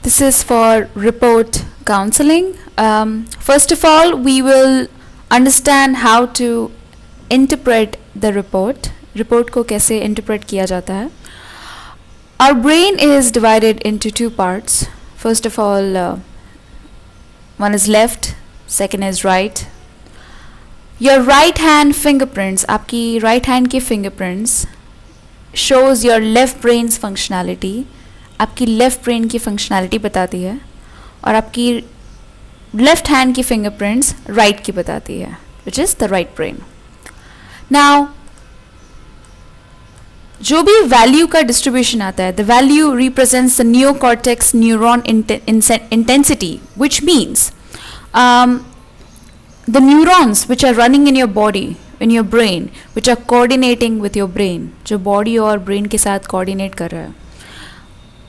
This is for report counseling. First of all, we will understand how to interpret the report. Report को कैसे interpret किया जाता है. Our brain is divided into two parts. First of all, one is left, second is right. Your right hand fingerprints, आपकी right hand के fingerprints shows your left brain's functionality. आपकी left brain की functionality बताती है और आपकी left hand की fingerprints right की बताती है, which is the right brain. Now जो भी वैल्यू का डिस्ट्रीब्यूशन आता है, the value represents the neocortex neuron intensity, which means the neurons which are running in your body, in your brain, which are coordinating with your brain, जो body और brain के साथ coordinate कर रहा है,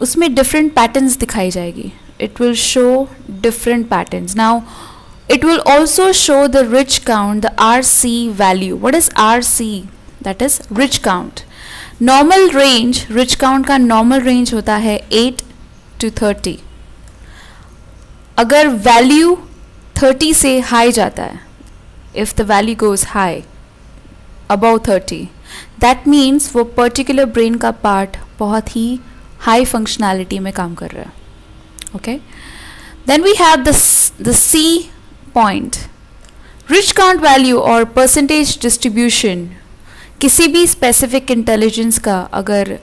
उसमें डिफरेंट पैटर्न्स दिखाई जाएगी. It will show different patterns. Now it will also show the rich count, the RC value. What is RC? That is rich count. Normal range, rich count का normal range होता है 8 to 30. अगर value 30 से high जाता है, if the value goes high above 30, that means वो particular brain का part बहुत ही हाई फंक्शनैलिटी में काम कर रहा है. Okay, then we have the C point. Ridge count value और परसेंटेज डिस्ट्रीब्यूशन किसी भी स्पेसिफिक इंटेलिजेंस का अगर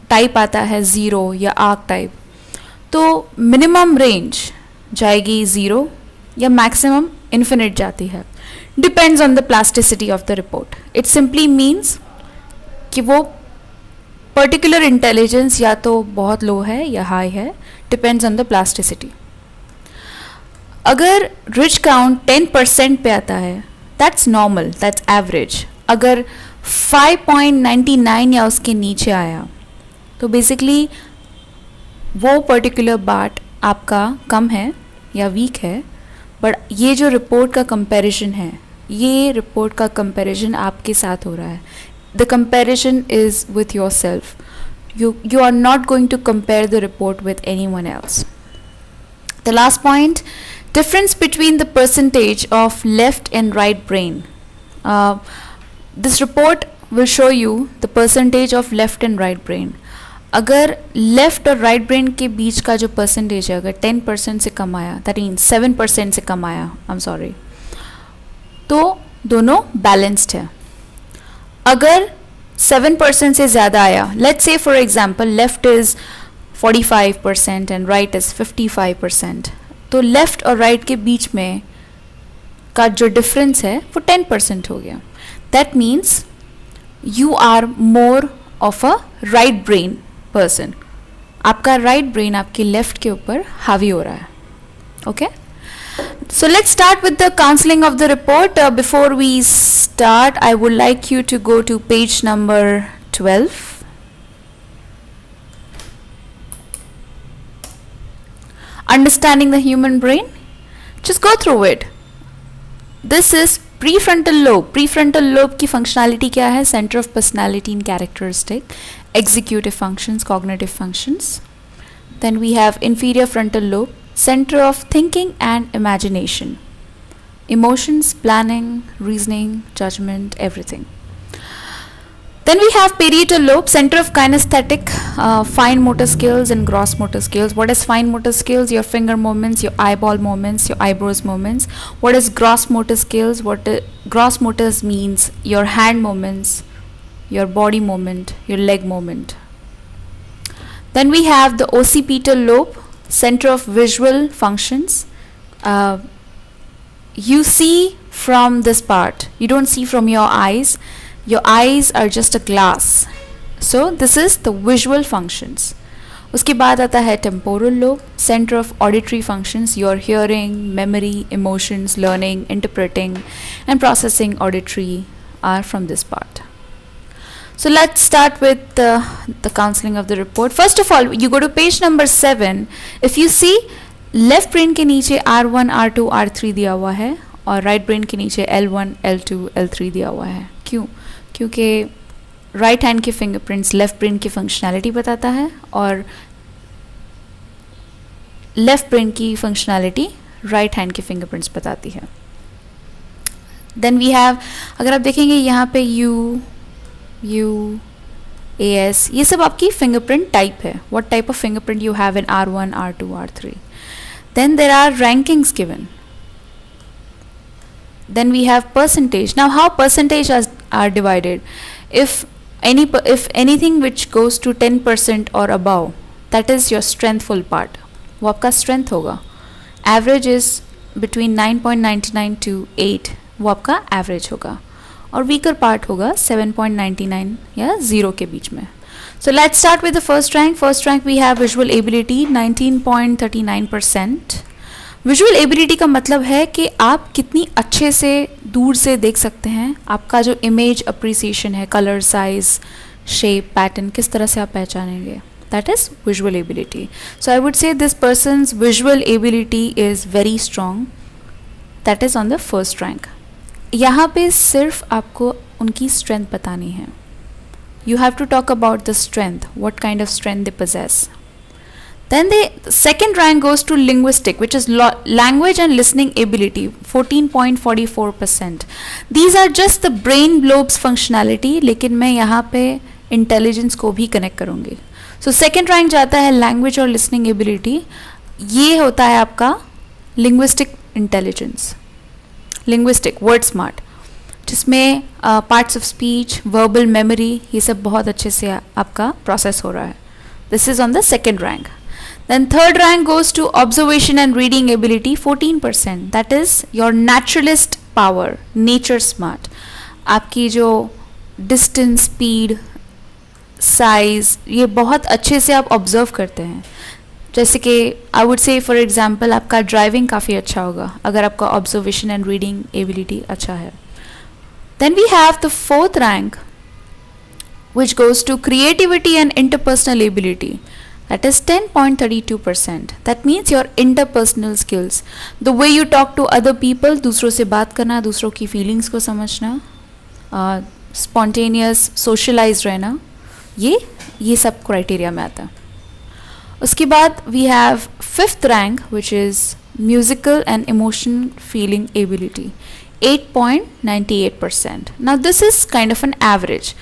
टाइप आता है 0 या आर्क टाइप, तो मिनिमम रेंज जाएगी 0 या मैक्सिमम इन्फिनिट जाती है. Depends on the plasticity of the report. It simply means कि वो पर्टिकुलर इंटेलिजेंस या तो बहुत लो है या हाई है, डिपेंड्स ऑन द प्लास्टिसिटी. अगर रिच काउंट 10% पे आता है, दैट्स नॉर्मल, दैट्स एवरेज. अगर 5.99 या उसके नीचे आया तो बेसिकली वो पर्टिकुलर पार्ट आपका कम है या वीक है. बट ये जो रिपोर्ट का कंपैरिजन है, ये रिपोर्ट का कंपैरिजन आपके साथ हो रहा है. The comparison is with yourself. You are not going to compare the report with anyone else. The last point, difference between the percentage of left and right brain. This report will show you the percentage of left and right brain. अगर left और right brain के बीच का जो percentage है, अगर 10% से कम आया, that means 7% से कम आया, I'm sorry, तो दोनों balanced है. अगर 7% से ज़्यादा आया, let's say for example left is 45% and right is 55%, तो लेफ्ट और राइट के बीच में का जो डिफरेंस है वो 10% हो गया. That means you are more of a right brain person. आपका राइट ब्रेन आपके लेफ्ट के ऊपर हावी हो रहा है. Okay, so let's start with the counseling of the report. Before we start, I would like you to go to page number 12. Understanding the human brain. Just go through it. This is prefrontal lobe. Prefrontal lobe की functionality क्या है? Center of personality and characteristic, executive functions, cognitive functions. Then we have inferior frontal lobe, center of thinking and imagination, emotions, planning, reasoning, judgment, everything. Then we have parietal lobe, center of kinesthetic, fine motor skills and gross motor skills. What is fine motor skills? Your finger movements, your eyeball movements, your eyebrows movements. What is gross motor skills? Gross motors means your hand movements, your body movement, your leg movement. Then we have the occipital lobe, center of visual functions. You see from this part, you don't see from your eyes. Your eyes are just a glass. So this is the visual functions. उसके बाद आता है temporal lobe, center of auditory functions, your hearing, memory, emotions, learning, interpreting and processing auditory are from this part. So let's start with the counseling of the report. First of all, you go to page number 7. If you see, left brain के नीचे R1, R2, R3 दिया हुआ है और right brain के नीचे L1, L2, L3 दिया हुआ है. क्यों? क्योंकि राइट हैंड के फिंगरप्रिंट्स लेफ्ट ब्रेन की फंक्शनैलिटी बताता है और लेफ्ट ब्रेन की फंक्शनैलिटी राइट हैंड के फिंगरप्रिंट्स बताती है. देन वी हैव, अगर आप देखेंगे यहाँ पे यू AS, ये सब आपकी फिंगरप्रिंट टाइप है. What type of fingerprint you have in R1, R2, R3. Then there are rankings given. Then we have percentage. Now how percentage are divided? If anything which goes to 10% or above, that is your strengthful part. वो आपका strength होगा. Average is between 9.99 to 8. वो आपका average होगा. और weaker part होगा 7.99 या 0 के बीच में. So let's start with the first rank. First rank we have visual ability 19.39%. Visual ability का मतलब है कि आप कितनी अच्छे से दूर से देख सकते हैं. आपका जो इमेज अप्रिसिएशन है, कलर, साइज, शेप, पैटर्न, किस तरह से आप पहचानेंगे, that is visual ability. So I would say this person's visual ability is very strong. That is on the first rank. यहाँ पे सिर्फ आपको उनकी स्ट्रेंथ बतानी है. You have to talk about the strength, what kind of strength they possess. Then the second rank goes to linguistic, which is language and listening ability, 14.44%. These are just the brain lobes functionality, लेकिन मैं यहाँ पे intelligence को भी connect करूँगी. So second rank जाता है language और listening ability. ये होता है आपका linguistic intelligence, linguistic word smart, जिसमें parts of speech, verbal memory, ये सब बहुत अच्छे से आपका process हो रहा है. This is on the second rank. Then third rank goes to observation and reading ability, 14%. That is your naturalist power, nature smart. आपकी जो distance, speed, size, ये बहुत अच्छे से आप observe करते हैं. जैसे कि I would say for example आपका driving काफ़ी अच्छा होगा अगर आपका observation and reading ability अच्छा है. Then we have the fourth rank, which goes to creativity and interpersonal ability. That is 10.32%. That means your interpersonal skills, the way you talk to other people, दूसरों से बात करना, दूसरों की feelings को समझना, spontaneous, socialized रहना, ये सब criteria में आता है. उसके बाद we have fifth rank, which is musical and emotional feeling ability, 8.98%. Now this is kind of an average.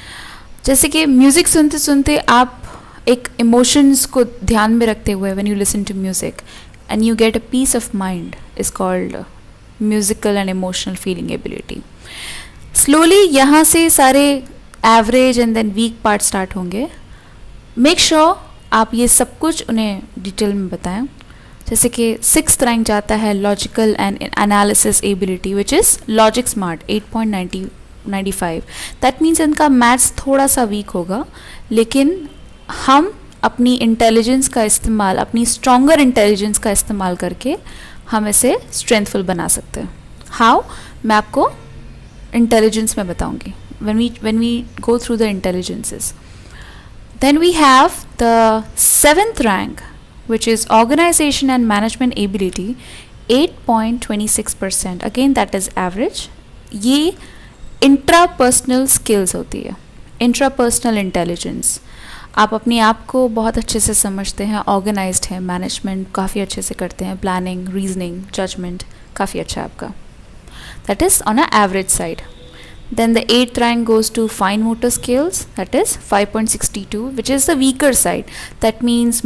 जैसे कि म्यूज़िक सुनते सुनते आप एक इमोशंस को ध्यान में रखते हुए when you listen to music and you get a peace of mind is called musical and emotional feeling ability. Slowly यहाँ से सारे average and then weak part start होंगे. मेक श्योर आप ये सब कुछ उन्हें डिटेल में बताएं. जैसे कि सिक्स्थ रैंक जाता है logical and analysis ability, which is logic smart, 8.95. That means इनका मैथ्स थोड़ा सा वीक होगा, लेकिन हम अपनी इंटेलिजेंस का इस्तेमाल, अपनी स्ट्रॉन्गर इंटेलिजेंस का इस्तेमाल करके हम इसे स्ट्रेंथफुल बना सकते हैं. हाउ, मैं आपको इंटेलिजेंस में बताऊंगी when we go through the intelligences. Then we have the seventh rank, which is organization and management ability, 8.26%. Again that is average. ये इंट्रापर्सनल स्किल्स होती है, इंट्रापर्सनल इंटेलिजेंस. आप अपने आप को बहुत अच्छे से समझते हैं, ऑर्गेनाइज्ड हैं, मैनेजमेंट काफ़ी अच्छे से करते हैं, प्लानिंग, रीजनिंग, जजमेंट काफ़ी अच्छा है आपका. That is on a average side. Then the eighth rank goes to fine motor skills, that is 5.62, which is the weaker side. That means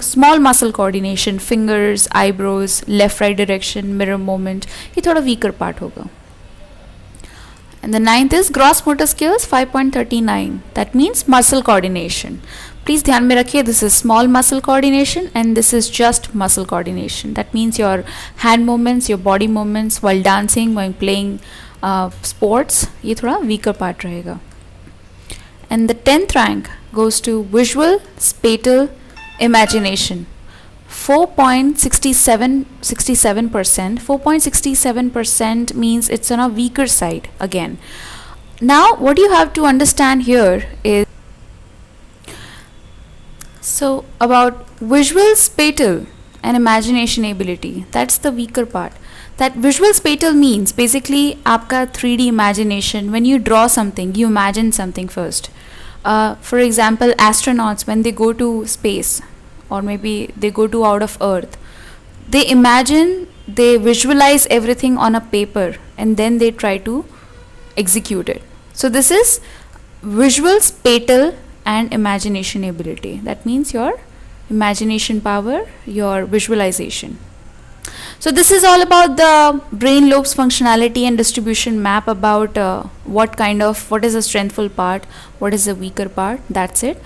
small muscle coordination, fingers, eyebrows, left right direction, mirror movement, ये थोड़ा weaker part होगा. And the ninth is gross motor skills, 5.39. That means muscle coordination. Please ध्यान में रखिए, this is small muscle coordination and this is just muscle coordination. That means your hand movements, your body movements while dancing, while playing sports, ये थोड़ा weaker part रहेगा. And the 10th rank goes to visual spatial imagination, 4.67%. 4.67% means it's on a weaker side again. Now what you have to understand here is, so about visual spatial and imagination ability, that's the weaker part. That visual spatial means basically आपका 3D imagination. When you draw something, you imagine something first. For example, astronauts when they go to space, or maybe they go to out of Earth, they imagine, they visualize everything on a paper and then they try to execute it. So this is visual, spatial and imagination ability. That means your imagination power, your visualization. So this is all about the brain lobes functionality and distribution map, about what is the strengthful part, what is the weaker part. That's it.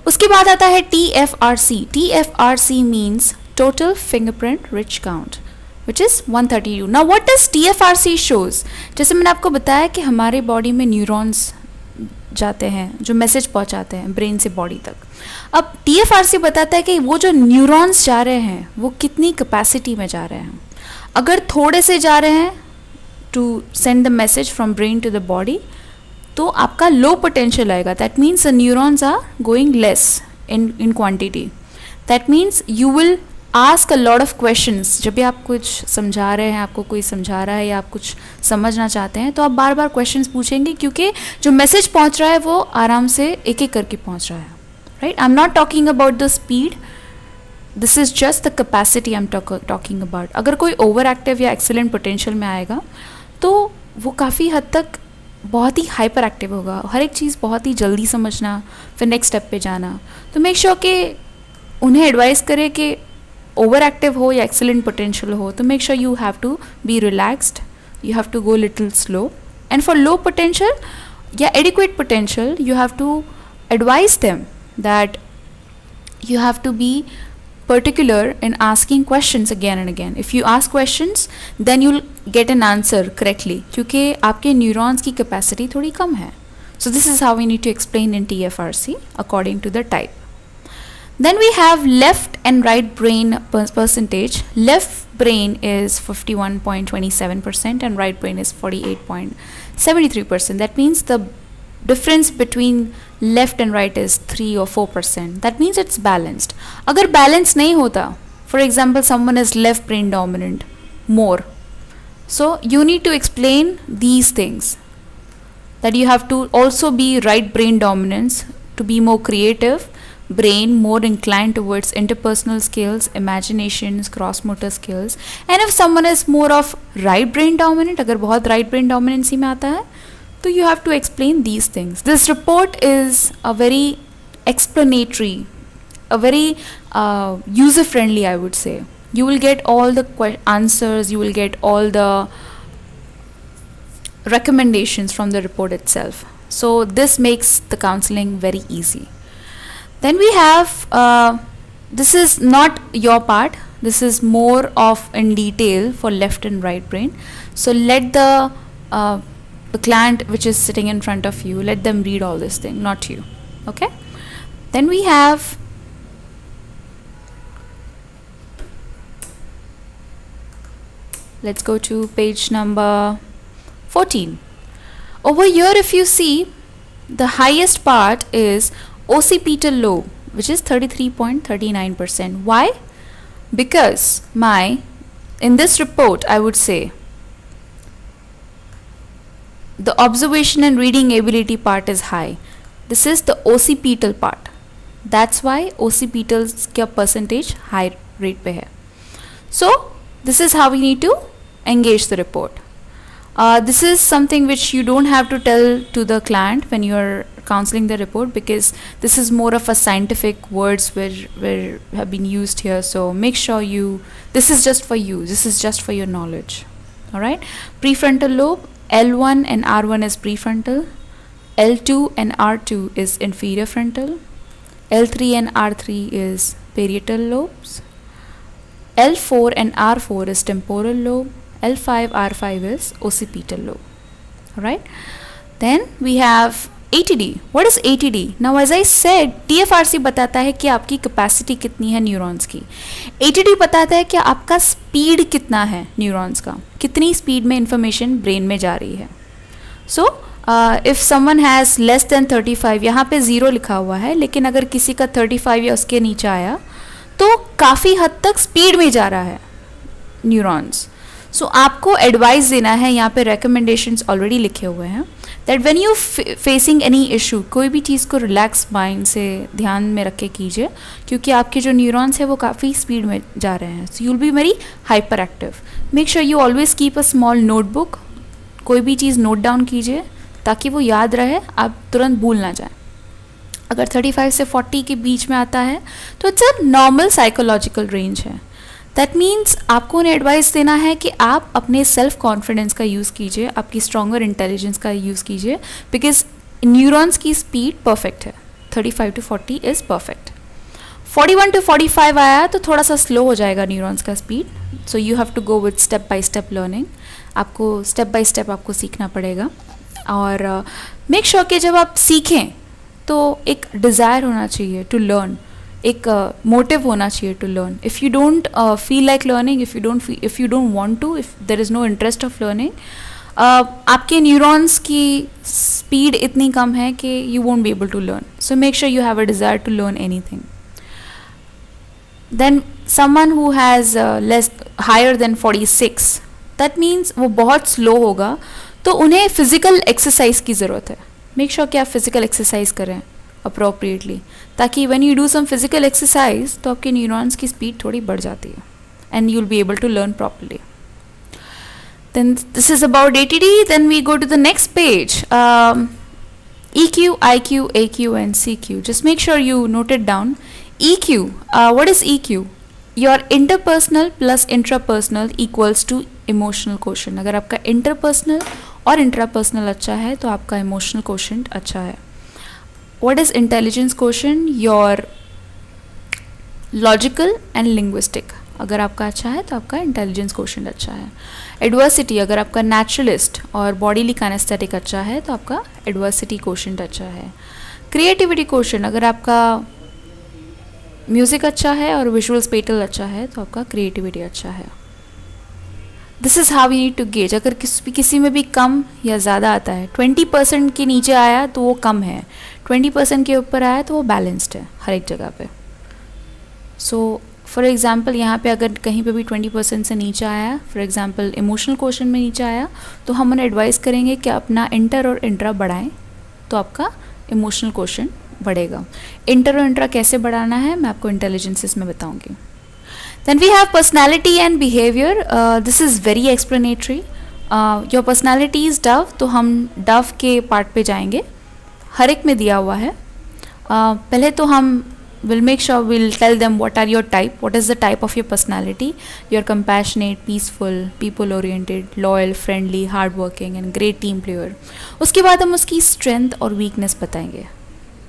उसके बाद आता है TFRC. TFRC means total fingerprint rich count, which is 132. Now what does TFRC shows? जैसे मैंने आपको बताया कि हमारे बॉडी में न्यूरॉन्स जाते हैं जो मैसेज पहुंचाते हैं ब्रेन से बॉडी तक. अब TFRC बताता है कि वो जो न्यूरॉन्स जा रहे हैं वो कितनी कैपेसिटी में जा रहे हैं. अगर थोड़े से जा रहे हैं to send the message from brain to the body, तो आपका लो पोटेंशियल आएगा. That means the neurons are going less in quantity. That means you will ask a lot of questions. जब भी आप कुछ समझा रहे हैं, आपको कोई समझा रहा है या आप कुछ समझना चाहते हैं, तो आप बार बार क्वेश्चंस पूछेंगे, क्योंकि जो मैसेज पहुंच रहा है वो आराम से एक एक करके पहुंच रहा है. Right, I am not talking about the speed, this is just the capacity I am talking about. अगर कोई ओवर एक्टिव या एक्सीलेंट पोटेंशियल में आएगा तो वो काफ़ी हद तक बहुत ही हाइपर एक्टिव होगा, हर एक चीज़ बहुत ही जल्दी समझना, फिर नेक्स्ट स्टेप पे जाना. तो मेक श्योर कि उन्हें एडवाइस करें कि ओवर एक्टिव हो या एक्सीलेंट पोटेंशियल हो, तो make sure you have to be relaxed, you have to go little slow. And for low potential या adequate potential, you have to advise them that you have to be particular in asking questions again and again. If you ask questions, then you'll get an answer correctly, क्योंकि आपके neurons की capacity थोड़ी कम है. So this is how we need to explain in TFRC according to the type. Then we have left and right brain percentage. Left brain is 51.27% and right brain is 48.73%. That means the difference between left and right is 3 or 4%. That means it's balanced. अगर balance नहीं होता, for example someone is left brain dominant more, so you need to explain these things, that you have to also be right brain dominance to be more creative, brain more inclined towards interpersonal skills, imaginations, cross motor skills. And if someone is more of right brain dominant, अगर बहुत right brain dominancy में आता है, तो you have to explain these things. This report is a very explanatory, a very user friendly, I would say. You will get all the answers, you will get all the recommendations from the report itself. So this makes the counseling very easy. Then we have, this is not your part, this is more of in detail for left and right brain. So let the client which is sitting in front of you, let them read all this thing, not you. Okay? Then we have let's go to page number 14. Over here if you see, the highest part is occipital lobe, which is 33.39%. Why? Because in this report I would say the observation and reading ability part is high. This is the occipital part. That's why occipital का percentage high rate पे है. So this is how we need to engage the report. This is something which you don't have to tell to the client when you're counseling the report, because this is more of a scientific words which have been used here. So make sure this is just for you, this is just for your knowledge. Alright, prefrontal lobe, L1 and R1 is prefrontal, L2 and R2 is inferior frontal, L3 and R3 is parietal lobes, L4 and R4 is temporal lobe, L5 R5 is occipital lobe. Alright, then we have ATD. What is ATD? Now as I said, TFRC बताता है कि आपकी capacity कितनी है neurons की. ATD बताता है कि आपका स्पीड कितना है न्यूरॉन्स का, कितनी स्पीड में इंफॉर्मेशन ब्रेन में जा रही है. So if someone has less than 35, यहाँ पे 0 लिखा हुआ है, लेकिन अगर किसी का 35 या उसके नीचे आया तो काफ़ी हद तक स्पीड में जा रहा है न्यूरॉन्स. सो आपको एडवाइस देना है, यहाँ पे रिकमेंडेशंस ऑलरेडी लिखे हुए हैं, that when you facing any issue, कोई भी चीज़ को रिलैक्स माइंड से ध्यान में रख के कीजिए, क्योंकि आपके जो न्यूरॉन्स हैं वो काफ़ी स्पीड में जा रहे हैं. So you will be very hyper active. Make sure you always keep a small notebook. कोई भी चीज़ नोट डाउन कीजिए ताकि वो याद रहे, आप तुरंत भूल ना जाए. अगर 35 से 40 के बीच में आता है तो it's a normal psychological range है. दैट मीन्स आपको उन्हें एडवाइस देना है कि आप अपने सेल्फ कॉन्फिडेंस का यूज़ कीजिए, आपकी स्ट्रॉन्गर इंटेलिजेंस का यूज़ कीजिए, बिकॉज न्यूरॉन्स की स्पीड परफेक्ट है. 35 to 40 इज़ परफेक्ट. 41 to 45 आया तो थोड़ा सा स्लो हो जाएगा न्यूरॉन्स का speed. So you have to go with step by step learning. आपको स्टेप बाय स्टेप आपको सीखना पड़ेगा. और मेक श्योर कि जब आप सीखें तो एक डिज़ायर होना चाहिए टू लर्न, एक मोटिव होना चाहिए to learn. If you don't feel like learning, if you don't want to, if there is no interest of learning, आपके न्यूरॉन्स की स्पीड इतनी कम है कि you won't be able to learn. So make sure you have a desire to learn anything. Then someone who has less higher then 46, that means वो बहुत slow होगा, तो उन्हें फिज़िकल एक्सरसाइज की ज़रूरत है. मेक श्योर कि आप फिज़िकल एक्सरसाइज करें अप्रोप्रिएटली, ताकि when you do some physical exercise तो आपके न्यूरॉन्स की स्पीड थोड़ी बढ़ जाती है and you will be able to learn properly. Then this is about ATD. Then we go to the next page. EQ, IQ, AQ and CQ. Just make sure you note it down. EQ, what is EQ? Your interpersonal plus intrapersonal equals to emotional question. अगर आपका interpersonal और intrapersonal अच्छा है तो आपका emotional question अच्छा है. What is intelligence question? Your logical and linguistic. अगर आपका अच्छा है तो आपका इंटेलिजेंस क्वेश्चन अच्छा है. एडवर्सिटी, अगर आपका नेचुरलिस्ट और बॉडीली काइनेस्थेटिक अच्छा है तो आपका एडवर्सिटी क्वेश्चन अच्छा है. क्रिएटिविटी क्वेश्चन, अगर आपका म्यूज़िक अच्छा है और विजुअल स्पेटल अच्छा है तो आपका क्रिएटिविटी अच्छा है. This is how you need to gauge. अगर किसी में भी कम या ज़्यादा आता है, 20% के नीचे आया तो वो कम है, 20% के ऊपर आया तो वो बैलेंस्ड है हर एक जगह पे. सो फॉर एग्ज़ाम्पल यहाँ पे अगर कहीं पे भी 20% से नीचे आया, फॉर एग्ज़ाम्पल इमोशनल क्वेश्चन में नीचे आया, तो हम उन्हें एडवाइस करेंगे कि अपना इंटर और इंट्रा बढ़ाएं तो आपका इमोशनल क्वेश्चन बढ़ेगा. इंटर और इंट्रा कैसे बढ़ाना है मैं आपको इंटेलिजेंसेस में बताऊँगी. Then we have personality and behavior. This is very explanatory. Your personality is dove, तो हम dove के पार्ट पे जाएंगे. हर एक में दिया हुआ है. पहले तो हम will make sure we'll tell them what are your type, what is the type of your personality. You're compassionate, peaceful, people oriented, loyal, friendly, hardworking and great team player. उसके बाद हम उसकी strength और weakness बताएंगे,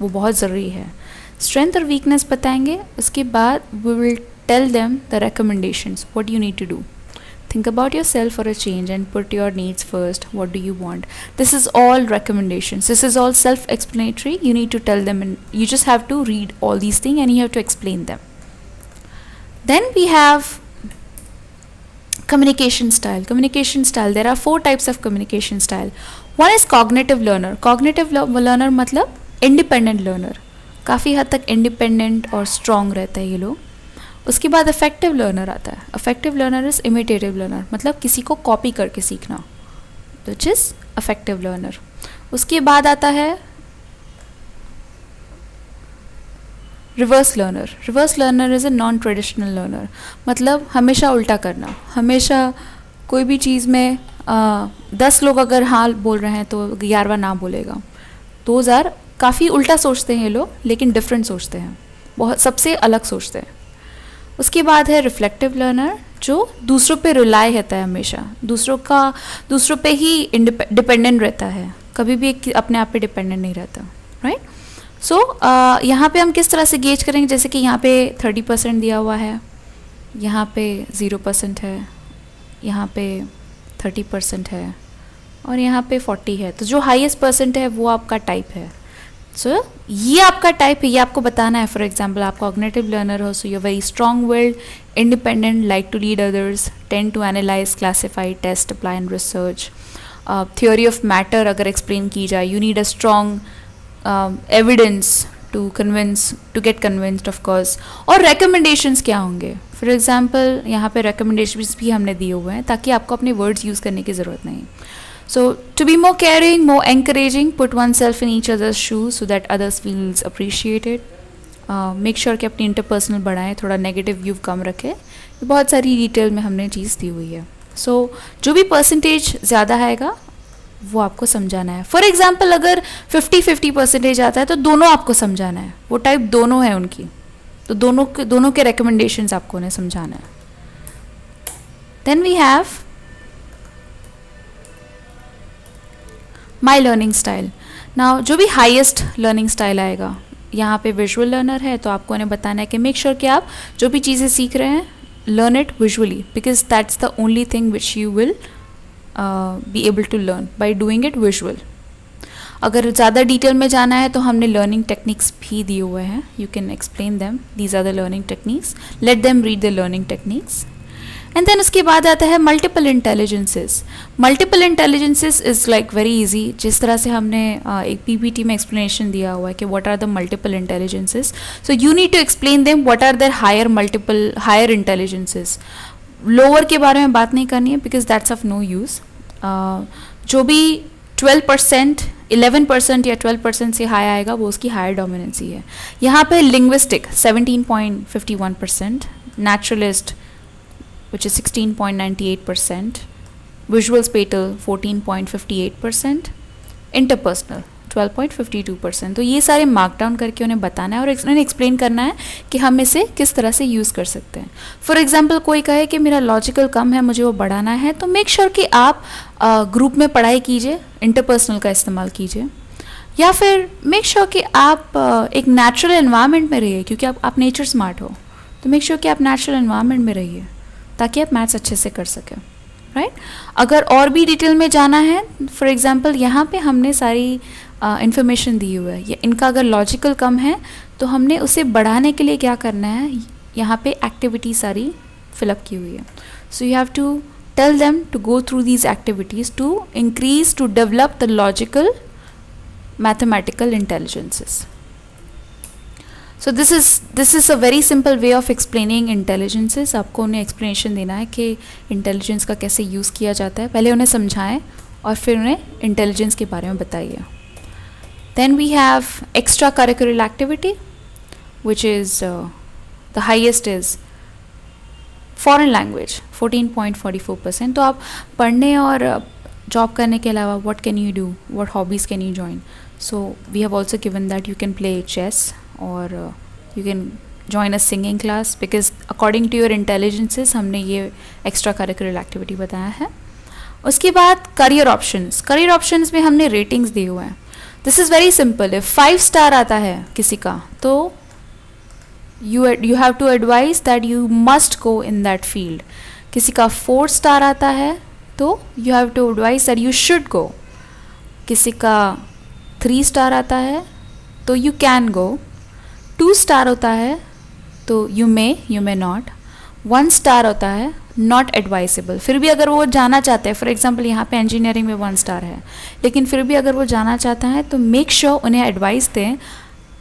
वो बहुत ज़रूरी है. Strength और weakness बताएंगे. उसके बाद we will tell them the recommendations, what you need to do. Think about yourself for a change and put your needs first. What do you want? This is all recommendations. This is all self-explanatory. You need to tell them, and you just have to read all these things and you have to explain them. Then we have communication style. Communication style. There are 4 types of communication style. One is cognitive learner. Cognitive learner मतलब independent learner. काफ़ी हद तक independent और strong रहता है ये लोग. उसके बाद अफेक्टिव लर्नर आता है. Affective learner is imitative learner, मतलब किसी को कॉपी करके सीखना, विच इज़ अफेक्टिव लर्नर. उसके बाद आता है reverse learner. Reverse learner is a non traditional learner, मतलब हमेशा उल्टा करना. हमेशा कोई भी चीज़ में 10 लोग अगर हाँ बोल रहे हैं तो 11वां ना बोलेगा. 2000 काफ़ी उल्टा सोचते हैं ये लोग, लेकिन डिफरेंट सोचते हैं, बहुत सबसे अलग सोचते हैं. उसके बाद है रिफ्लेक्टिव लर्नर, जो दूसरों पे रिलाई रहता है, हमेशा दूसरों पे ही डिपेंडेंट रहता है, कभी भी अपने आप पे डिपेंडेंट नहीं रहता. राइट. सो यहाँ पे हम किस तरह से गेज करेंगे, जैसे कि यहाँ पे 30% दिया हुआ है, यहाँ पे 0% है, यहाँ पे 30% है और यहाँ पे 40 है. तो जो हाईएस्ट परसेंट है वो आपका टाइप है. सो ये आपका टाइप है, ये आपको बताना है. फॉर एग्जांपल आप कॉग्निटिव लर्नर हो, so you very strong willed, independent, like to lead others, tend to analyse, classify, test, apply and research. Theory of matter अगर एक्सप्लेन की जाए, you need a strong evidence to get convinced of course. और recommendations क्या होंगे? For example यहाँ पे recommendations भी हमने दिए हुए हैं ताकि आपको अपने वर्ड्स यूज़ करने की ज़रूरत नहीं. So to be more caring, more encouraging, put oneself in each other's shoes so that others feels appreciated. Make sure कि अपनी interpersonal बढ़ाएं, थोड़ा negative view कम रखें. बहुत सारी डिटेल में हमने चीज़ दी हुई है. So जो भी परसेंटेज ज़्यादा आएगा वो आपको समझाना है. फॉर एग्जाम्पल अगर 50-50 परसेंटेज आता है तो दोनों आपको समझाना है. वो टाइप दोनों है उनकी, तो दोनों के recommendations आपको उन्हें समझाना है. Then we have my learning style. Now जो भी हाईएस्ट लर्निंग स्टाइल आएगा, यहाँ पे विजुअल लर्नर है तो आपको उन्हें बताना है कि मेक श्योर कि आप जो भी चीज़ें सीख रहे हैं learn it visually, because that's the only thing which you will be able to learn by doing it visual. अगर ज़्यादा डिटेल में जाना है तो हमने लर्निंग टेक्निक्स भी दिए हुए हैं. You can explain them. These are the learning techniques. Let them read the learning techniques. And then उसके बाद आता है multiple intelligences. Multiple intelligences is like very easy. जिस तरह से हमने एक पीपीटी में एक्सप्लेनेशन दिया हुआ है कि what are the multiple intelligences, so you need to explain them what are their higher intelligences. Lower के बारे में बात नहीं करनी है because that's of no use. जो भी 12%, 11% या 12% से हाई आएगा वो उसकी हायर डोमिनेंसी है. यहाँ पे linguistic 17.51%, naturalist which is 16.98%, visual spatial 14.58%, interpersonal 12.52%. तो ये सारे मार्क डाउन करके उन्हें बताना है और उन्हें एक्सप्लेन करना है कि हम इसे किस तरह से यूज़ कर सकते हैं. फॉर एग्जांपल कोई कहे कि मेरा लॉजिकल कम है, मुझे वो बढ़ाना है, तो मेक श्योर कि आप ग्रुप में पढ़ाई कीजिए, इंटरपर्सनल का इस्तेमाल कीजिए. या फिर मेक श्योर कि आप एक नेचुरल एनवायरनमेंट में रहिए, क्योंकि आप नेचर स्मार्ट हो, तो मेक श्योर कि आप नेचुरल एनवायरनमेंट में रहिए ताकि आप मैथ्स अच्छे से कर सकें. राइट. अगर और भी डिटेल में जाना है, फॉर एग्जांपल यहाँ पे हमने सारी इन्फॉर्मेशन दी हुई है. इनका अगर लॉजिकल कम है तो हमने उसे बढ़ाने के लिए क्या करना है, यहाँ पे एक्टिविटी सारी फिलअप की हुई है. So you have to tell them to go through these activities to increase, to develop the logical mathematical intelligences. So this is a very simple way of explaining intelligences. आपको उन्हें explanation देना है कि intelligence का कैसे use किया जाता है. पहले उन्हें समझाएं और फिर उन्हें इंटेलिजेंस के बारे में बताइए. Then we have extra curricular activity which is the highest is foreign language 14.44%. तो आप पढ़ने और जॉब करने के अलावा what can you do, what hobbies can you join. So we have also given that you can play chess or you can join a singing class, because according to your intelligences हमने ये extra curricular activity बताया है. उसके बाद career options में हमने ratings दिए हुए हैं. This is very simple. if 5 star आता है किसी का तो you have to advise that you must go in that field. किसी का 4 star आता है तो you have to advise that you should go. किसी का 3 star आता है तो you can go. 2 स्टार होता है तो यू मे नॉट. 1 स्टार होता है नॉट एडवाइसेबल. फिर भी अगर वो जाना चाहते हैं, फॉर एग्जांपल यहाँ पे इंजीनियरिंग में 1 स्टार है, लेकिन फिर भी अगर वो जाना चाहता है तो मेक श्योर उन्हें एडवाइस दें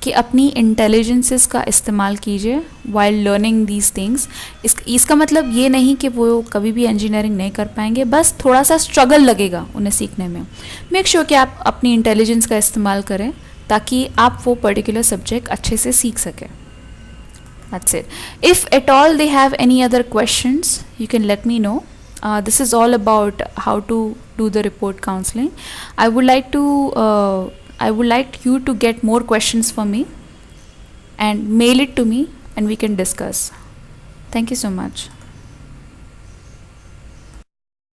कि अपनी इंटेलिजेंसेस का इस्तेमाल कीजिए वाइल लर्निंग दीज थिंग्स. इसका मतलब ये नहीं कि वो कभी भी इंजीनियरिंग नहीं कर पाएंगे, बस थोड़ा सा स्ट्रगल लगेगा उन्हें सीखने में. मेक श्योर कि आप अपनी इंटेलिजेंस का इस्तेमाल करें ताकि आप वो पर्टिकुलर सब्जेक्ट अच्छे से सीख सकें. That's it. If at all they have any other questions, you can let me know. This is all about how to do the report counseling. I would like you to get more questions for me and mail it to me and we can discuss. Thank you so much.